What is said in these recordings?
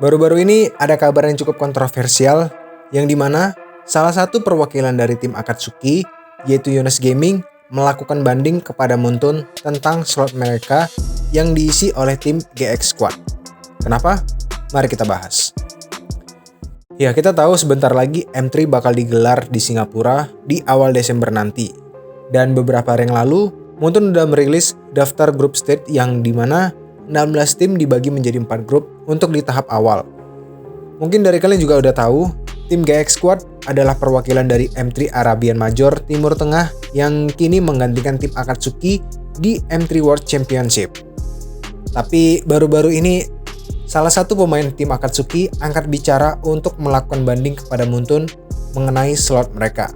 Baru-baru ini ada kabar yang cukup kontroversial, yang dimana salah satu perwakilan dari tim Akatsuki, yaitu Yones Gaming, melakukan banding kepada Muntun tentang slot mereka yang diisi oleh tim GX Squad. Kenapa? Mari kita bahas. Ya, kita tahu sebentar lagi M3 bakal digelar di Singapura di awal Desember nanti. Dan beberapa hari yang lalu, Muntun udah merilis daftar grup stage yang dimana 16 tim dibagi menjadi 4 grup untuk di tahap awal. Mungkin dari kalian juga udah tahu, tim GX Squad adalah perwakilan dari M3 Arabian Major Timur Tengah yang kini menggantikan tim Akatsuki di M3 World Championship. Tapi baru-baru ini, salah satu pemain tim Akatsuki angkat bicara untuk melakukan banding kepada Muntun mengenai slot mereka.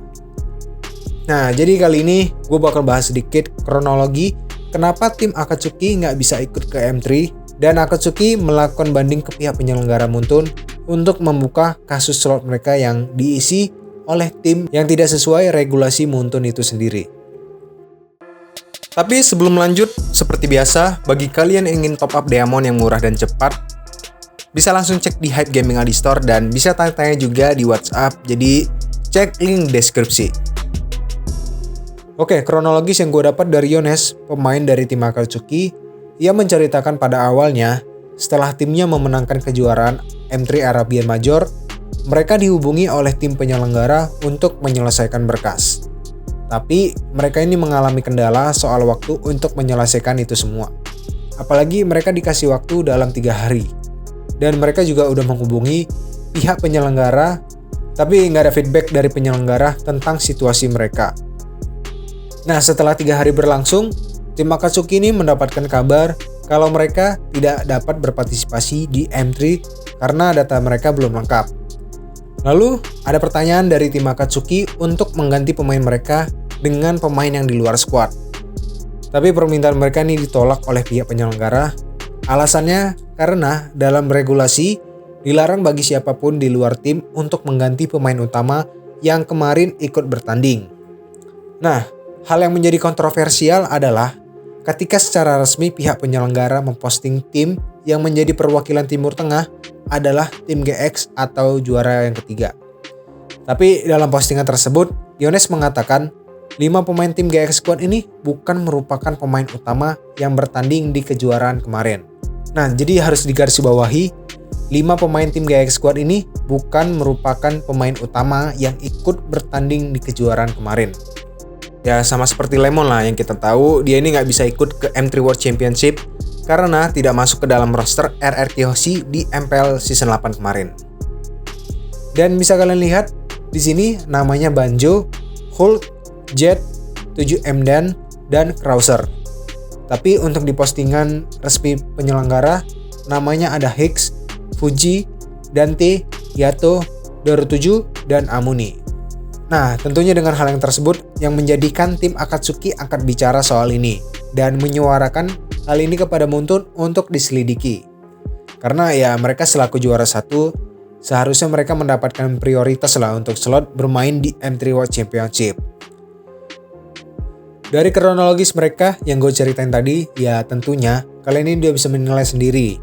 Nah, jadi kali ini gue bakal bahas sedikit kronologi kenapa tim Akatsuki nggak bisa ikut ke M3 dan Akatsuki melakukan banding ke pihak penyelenggara Muntun untuk membuka kasus slot mereka yang diisi oleh tim yang tidak sesuai regulasi Muntun itu sendiri. Tapi sebelum lanjut, seperti biasa, bagi kalian yang ingin top up diamond yang murah dan cepat, bisa langsung cek di Hype Gaming Adi Store dan bisa tanya-tanya juga di WhatsApp, jadi cek link deskripsi. Oke, kronologis yang gue dapat dari Yones, pemain dari tim Akatsuki, ia menceritakan pada awalnya, setelah timnya memenangkan kejuaraan M3 Arabian Major, mereka dihubungi oleh tim penyelenggara untuk menyelesaikan berkas. Tapi mereka ini mengalami kendala soal waktu untuk menyelesaikan itu semua. Apalagi mereka dikasih waktu dalam 3 hari. Dan mereka juga udah menghubungi pihak penyelenggara, tapi nggak ada feedback dari penyelenggara tentang situasi mereka. Nah, setelah 3 hari berlangsung, tim Akatsuki ini mendapatkan kabar kalau mereka tidak dapat berpartisipasi di M3 karena data mereka belum lengkap. Lalu, ada pertanyaan dari tim Akatsuki untuk mengganti pemain mereka dengan pemain yang di luar squad. Tapi permintaan mereka ini ditolak oleh pihak penyelenggara. Alasannya karena dalam regulasi dilarang bagi siapapun di luar tim untuk mengganti pemain utama yang kemarin ikut bertanding. Nah, hal yang menjadi kontroversial adalah ketika secara resmi pihak penyelenggara memposting tim yang menjadi perwakilan Timur Tengah adalah tim GX atau juara yang ketiga. Tapi dalam postingan tersebut, Yones mengatakan 5 pemain tim GX Squad ini bukan merupakan pemain utama yang bertanding di kejuaraan kemarin. Nah, jadi harus digarisbawahi, 5 pemain tim GX Squad ini bukan merupakan pemain utama yang ikut bertanding di kejuaraan kemarin. Ya, sama seperti Lemon lah yang kita tahu, dia ini nggak bisa ikut ke M3 World Championship karena tidak masuk ke dalam roster RRQ Hoshi di MPL Season 8 kemarin. Dan bisa kalian lihat, di sini namanya Banjo, Hulk, Jet, 7M dan Krauser. Tapi untuk di postingan resmi penyelenggara, namanya ada Hicks, Fuji, Dante, Yato, Doru7, dan Amuni. Nah, tentunya dengan hal yang tersebut yang menjadikan tim Akatsuki angkat bicara soal ini dan menyuarakan hal ini kepada Muntun untuk diselidiki. Karena ya mereka selaku juara 1, seharusnya mereka mendapatkan prioritas lah untuk slot bermain di M3 World Championship. Dari kronologis mereka yang gue ceritain tadi, ya tentunya kalian ini udah bisa menilai sendiri.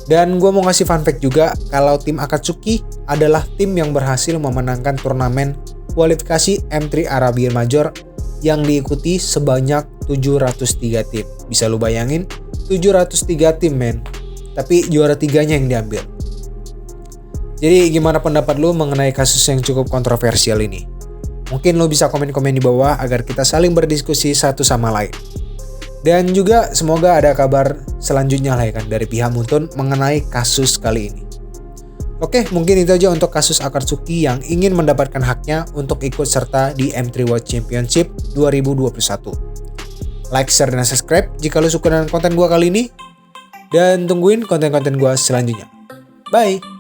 Dan gue mau ngasih fun fact juga kalau tim Akatsuki adalah tim yang berhasil memenangkan turnamen kualifikasi M3 Arabian Major yang diikuti sebanyak 703 tim. Bisa lu bayangin, 703 tim men. Tapi juara 3-nya yang diambil. Jadi gimana pendapat lu mengenai kasus yang cukup kontroversial ini? Mungkin lu bisa komen-komen di bawah agar kita saling berdiskusi satu sama lain. Dan juga semoga ada kabar selanjutnya lah ya kan dari pihak Muntun mengenai kasus kali ini. Oke, mungkin itu aja untuk kasus Akatsuki yang ingin mendapatkan haknya untuk ikut serta di M3 World Championship 2021. Like, share, dan subscribe jika lu suka dengan konten gua kali ini. Dan tungguin konten-konten gua selanjutnya. Bye!